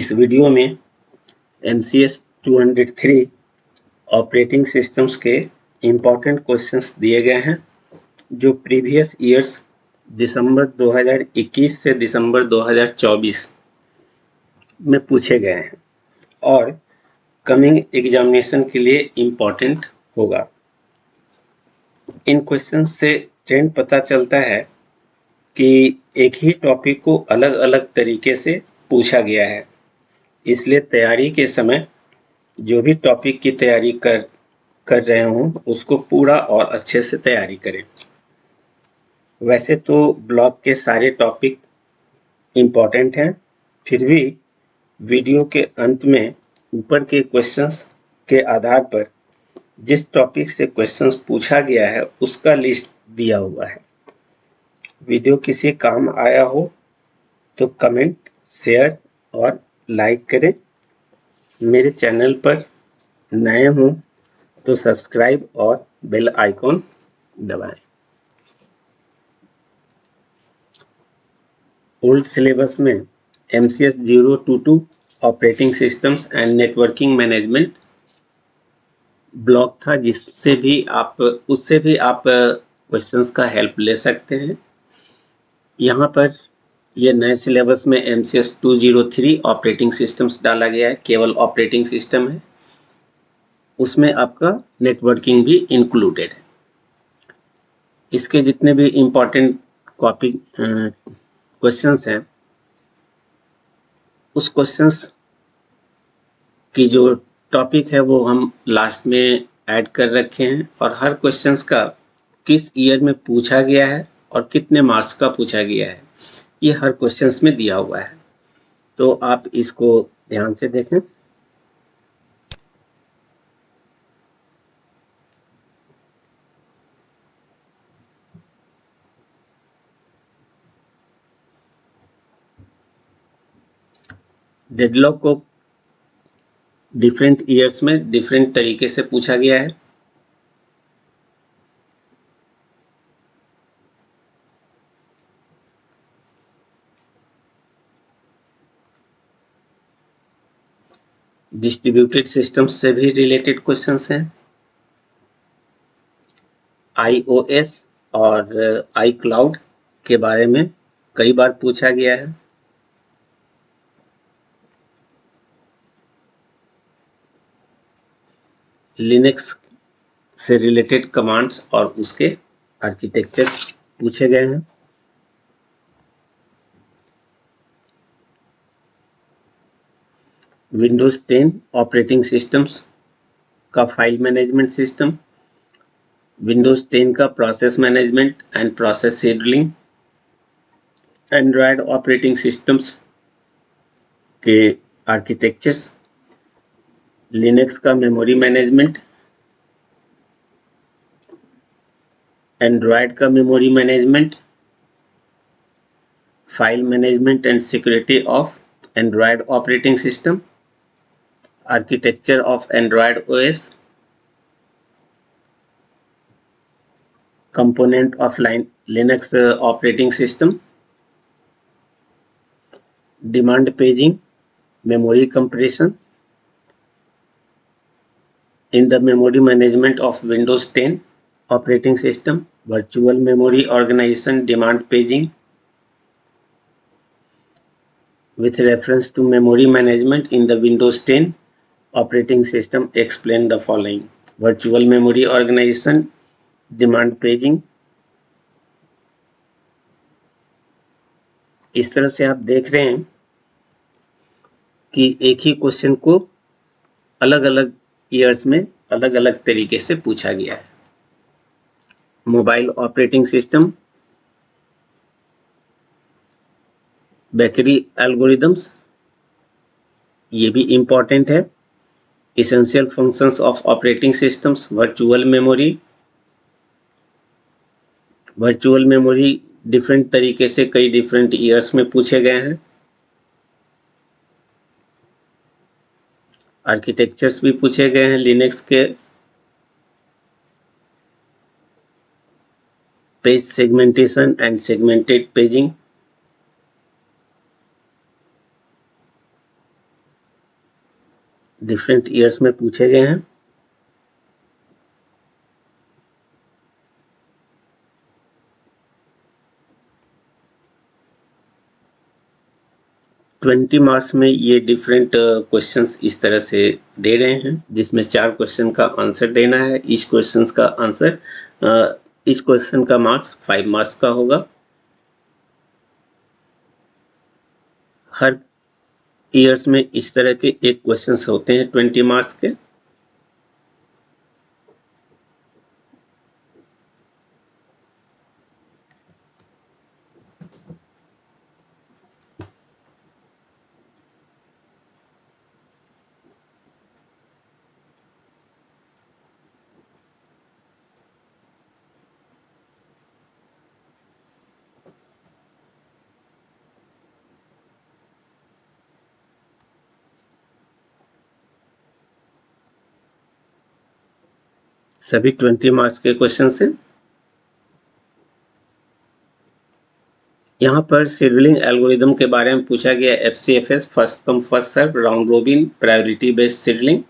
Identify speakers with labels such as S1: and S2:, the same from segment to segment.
S1: इस वीडियो में MCS 203 operating systems के इम्पॉर्टेंट क्वेश्चंस दिए गए हैं जो प्रीवियस ईयर्स दिसंबर 2021 से दिसंबर 2024 में पूछे गए हैं और कमिंग एग्जामिनेशन के लिए इम्पॉर्टेंट होगा। इन क्वेश्चंस से ट्रेंड पता चलता है कि एक ही टॉपिक को अलग अलग तरीके से पूछा गया है, इसलिए तैयारी के समय जो भी टॉपिक की तैयारी कर रहे हों उसको पूरा और अच्छे से तैयारी करें। वैसे तो ब्लॉग के सारे टॉपिक इम्पॉर्टेंट हैं, फिर भी वीडियो के अंत में ऊपर के क्वेश्चंस के आधार पर जिस टॉपिक से क्वेश्चंस पूछा गया है उसका लिस्ट दिया हुआ है। वीडियो किसी काम आया हो तो कमेंट, शेयर और लाइक करें। मेरे चैनल पर नए हों तो सब्सक्राइब और बेल आइकॉन दबाएं। ओल्ड सिलेबस में MCS 022 operating systems and networking management block था, उससे भी आप क्वेश्चंस का हेल्प ले सकते हैं। यहाँ पर ये नए सिलेबस में MCS 203 ऑपरेटिंग सिस्टम्स डाला गया है, केवल ऑपरेटिंग सिस्टम है, उसमें आपका नेटवर्किंग भी इंक्लूडेड है। इसके जितने भी इम्पोर्टेंट कॉपी क्वेश्चंस हैं उस क्वेश्चंस की जो टॉपिक है वो हम लास्ट में ऐड कर रखे हैं और हर क्वेश्चंस का किस ईयर में पूछा गया है और कितने मार्क्स का पूछा गया है ये हर क्वेश्चंस में दिया हुआ है, तो आप इसको ध्यान से देखें। डेडलॉक को डिफरेंट ईयर्स में डिफरेंट तरीके से पूछा गया है। डिस्ट्रीब्यूटेड सिस्टम्स से भी रिलेटेड क्वेश्चंस हैं। iOS और iCloud के बारे में कई बार पूछा गया है। लिनक्स से रिलेटेड कमांड्स और उसके आर्किटेक्चर्स पूछे गए हैं। विंडोज 10 ऑपरेटिंग सिस्टम्स का फाइल मैनेजमेंट सिस्टम, विंडोज 10 का process management and process scheduling, Android operating systems के आर्किटेक्चर्स, लिनक्स का मेमोरी मैनेजमेंट, एंड्रॉयड का memory management, file management and security of Android operating system, architecture of Android OS, component of Linux operating system, demand paging, memory compression in the memory management of Windows 10 operating system, virtual memory organization, demand paging with reference to memory management in the Windows 10 operating system. Explain the following: virtual memory organization, demand paging. इस तरह से आप देख रहे हैं कि एक ही question को अलग अलग ईयर्स में अलग अलग तरीके से पूछा गया है। Mobile operating system, bakery algorithms, ये भी इंपॉर्टेंट है। Essential functions of operating systems, virtual memory different तरीके से कई डिफरेंट ईयर्स में पूछे गए हैं। आर्किटेक्चर्स भी पूछे गए हैं लिनक्स के। Page segmentation and segmented paging, different years में पूछे गए हैं। ट्वेंटी मार्क्स में ये डिफरेंट क्वेश्चंस इस तरह से दे रहे हैं, जिसमें 4 क्वेश्चन का आंसर देना है। ईच क्वेश्चन का आंसर ईच क्वेश्चन का मार्क्स 5 मार्क्स का होगा। हर ईयर्स में इस तरह के एक क्वेश्चंस होते हैं 20 मार्क्स के। सभी 20 मार्क्स के क्वेश्चन हैं। यहाँ पर शेड्यूलिंग एल्गोरिदम के बारे में पूछा गया। FCFS, first come first serve, round robin, priority based scheduling.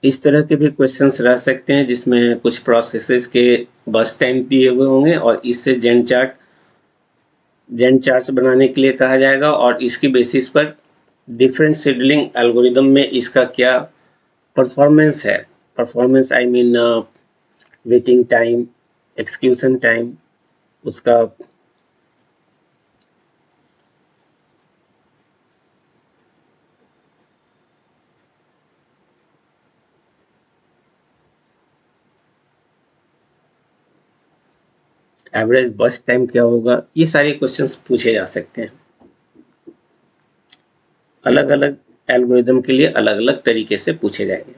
S1: इस तरह के भी क्वेश्चंस रह सकते हैं, जिसमें कुछ प्रोसेसेस के बस टाइम दिए हुए होंगे और इससे जेन चार्ट बनाने के लिए कहा जाएगा, और इसकी बेसिस पर डिफरेंट शेड्यूलिंग एल्गोरिदम में इसका क्या परफॉर्मेंस है। Performance I mean waiting time, execution time, उसका एवरेज बस टाइम क्या होगा। ये सारे क्वेश्चंस पूछे जा सकते हैं। अलग अलग एल्गोरिदम के लिए अलग अलग तरीके से पूछे जाएंगे।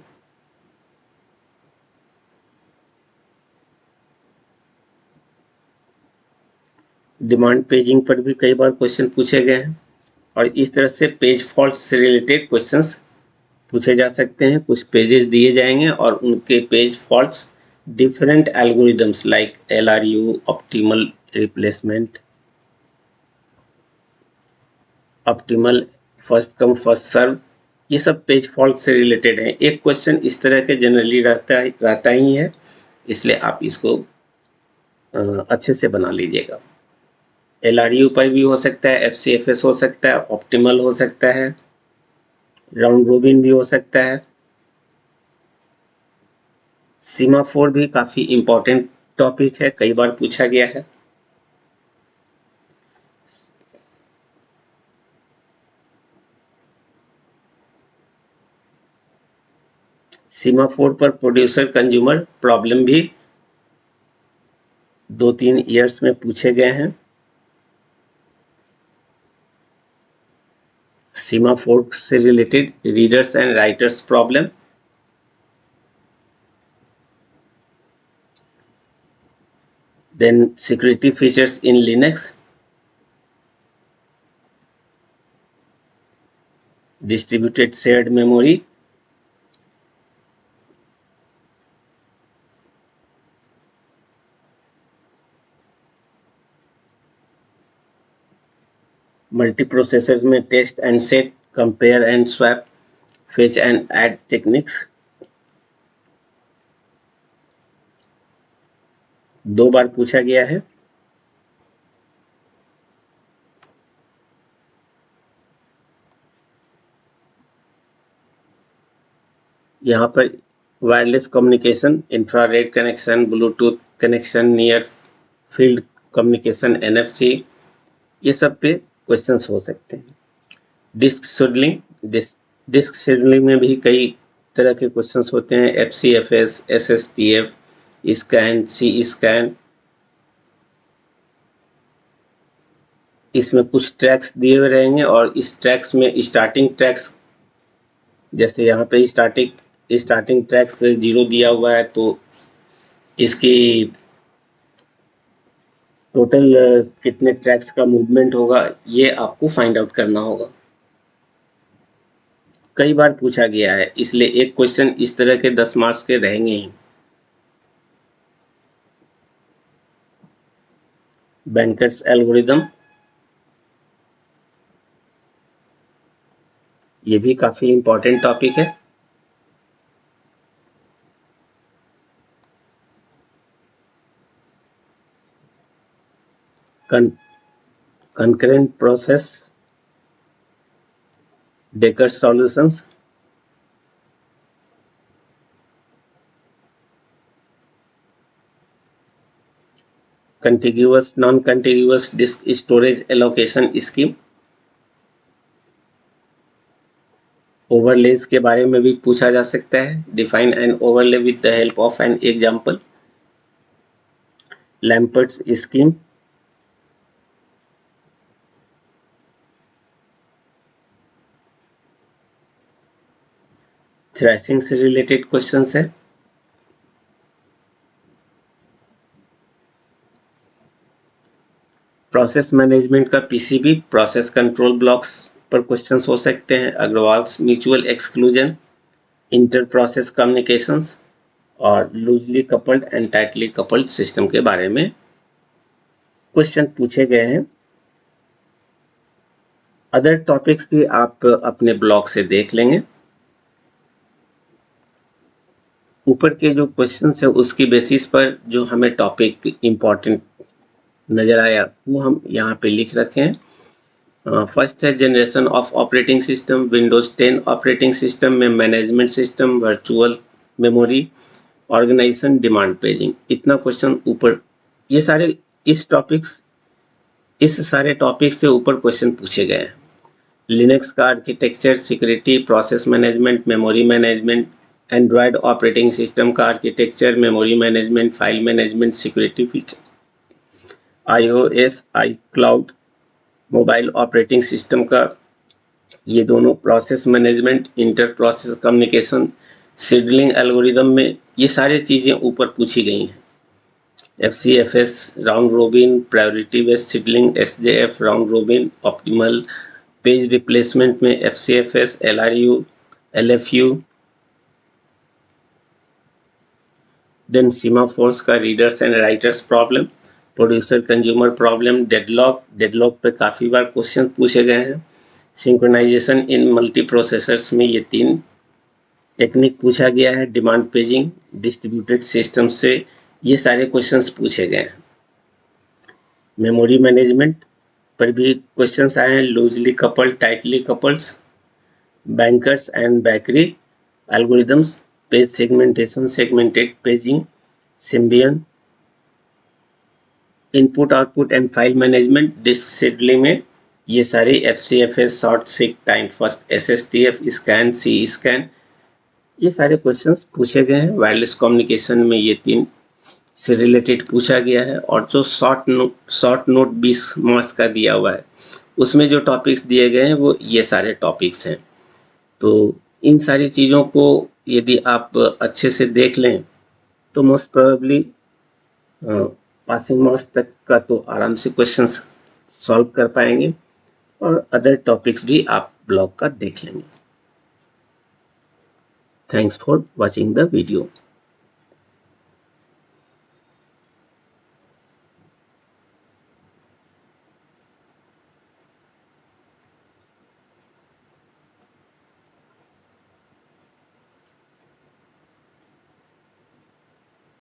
S1: डिमांड पेजिंग पर भी कई बार क्वेश्चन पूछे गए हैं, और इस तरह से पेज फॉल्ट से रिलेटेड क्वेश्चंस पूछे जा सकते हैं। कुछ पेजेस दिए जाएंगे और उनके page faults different algorithms like LRU, optimal replacement, optimal first come first serve, ये सब पेज फॉल्ट से रिलेटेड है। एक क्वेश्चन इस तरह के जनरली रहता ही है, इसलिए आप इसको अच्छे से बना लीजिएगा। LRU पर भी हो सकता है, FCFS हो सकता है, ऑप्टिमल हो सकता है, राउंड रोबिन भी हो सकता है। सीमाफोर भी काफी इंपॉर्टेंट टॉपिक है, कई बार पूछा गया है। सीमाफोर पर प्रोड्यूसर कंज्यूमर प्रॉब्लम भी 2-3 ईयर्स में पूछे गए हैं। सीमाफोर से related readers and writers problem, then security features in Linux, distributed shared memory, multiprocessors में test and set, compare and swap, fetch and add techniques. 2 बार पूछा गया है। यहाँ पर wireless communication, infrared connection, Bluetooth connection, near field communication, NFC, ये सब पे क्वेश्चंस हो सकते हैं। डिस्क शेड्यूलिंग, डिस्क शेड्यूलिंग में भी कई तरह के क्वेश्चंस होते हैं। FCFS, SSTF, scan, C scan. इसमें कुछ ट्रैक्स दिए हुए रहेंगे, और इस ट्रैक्स में स्टार्टिंग ट्रैक्स, जैसे यहाँ पे स्टार्टिंग ट्रैक्स 0 दिया हुआ है, तो इसकी टोटल कितने ट्रैक्स का मूवमेंट होगा, ये आपको फाइंड आउट करना होगा। कई बार पूछा गया है, इसलिए एक क्वेश्चन इस तरह के 10 मार्क्स के रहेंगे ही। बैंकर्स एल्गोरिदम, ये भी काफी इंपॉर्टेंट टॉपिक है। concurrent process, Decker solutions, contiguous non-contiguous disk storage allocation scheme, overlays के बारे में भी पूछा जा सकता है। Define an overlay with the help of an example, Lamport's scheme, thrashing से रिलेटेड क्वेश्चंस है। प्रोसेस मैनेजमेंट का पीसीबी, प्रोसेस कंट्रोल ब्लॉक्स पर क्वेश्चंस हो सकते हैं। Agrawal's mutual exclusion, inter process communications और loosely coupled and tightly coupled system के बारे में क्वेश्चन पूछे गए हैं। अदर टॉपिक्स भी आप अपने ब्लॉग से देख लेंगे। ऊपर के जो क्वेश्चंस है उसकी बेसिस पर जो हमें टॉपिक इम्पोर्टेंट नजर आया वो हम यहाँ पे लिख रखे हैं। फर्स्ट है generation of operating system, Windows 10 operating system में management system, virtual memory, organisation, demand paging. इतना क्वेश्चन ऊपर, ये सारे इस सारे टॉपिक से ऊपर क्वेश्चन पूछे गए हैं। लिनक्स का architecture, security, process management, memory management, Android operating system का architecture, memory management, file management, security feature, iOS, iCloud, mobile operating system का ये दोनों, process management, inter process communication, scheduling algorithm में ये सारी चीज़ें ऊपर पूछी गई हैं। FCFS, round robin, priority based scheduling, SJF, round robin, optimal page replacement में FCFS, LRU, LFU, then semaphores का readers and writers problem, producer consumer problem, deadlock पे काफ़ी बार क्वेश्चन पूछे गए हैं। सिंक्रोनाइजेशन इन मल्टी प्रोसेसर्स में ये 3 टेक्निक पूछा गया है। डिमांड पेजिंग, डिस्ट्रीब्यूटेड सिस्टम से ये सारे क्वेश्चंस पूछे गए हैं। मेमोरी मैनेजमेंट पर भी क्वेश्चंस आए हैं। Loosely coupled, tightly coupled, bankers and bakery algorithms, page segmentation, segmented paging, Symbian, input output and file management, disk scheduling में ये सारे FCFS, short seek, time first, SSTF, scan, C scan, ये सारे questions पूछे गए हैं। वायरलेस कम्युनिकेशन में ये 3 से रिलेटेड पूछा गया है। और जो शॉर्ट नोट 20 मार्क्स का दिया हुआ है उसमें जो टॉपिक्स दिए गए हैं वो ये सारे टॉपिक्स हैं। तो इन सारी चीज़ों को यदि आप अच्छे से देख लें तो मोस्ट प्रोबेबली पासिंग मार्क्स तक का तो आराम से क्वेश्चंस सॉल्व कर पाएंगे और अदर टॉपिक्स भी आप ब्लॉग का देख लेंगे। Thanks for watching the video.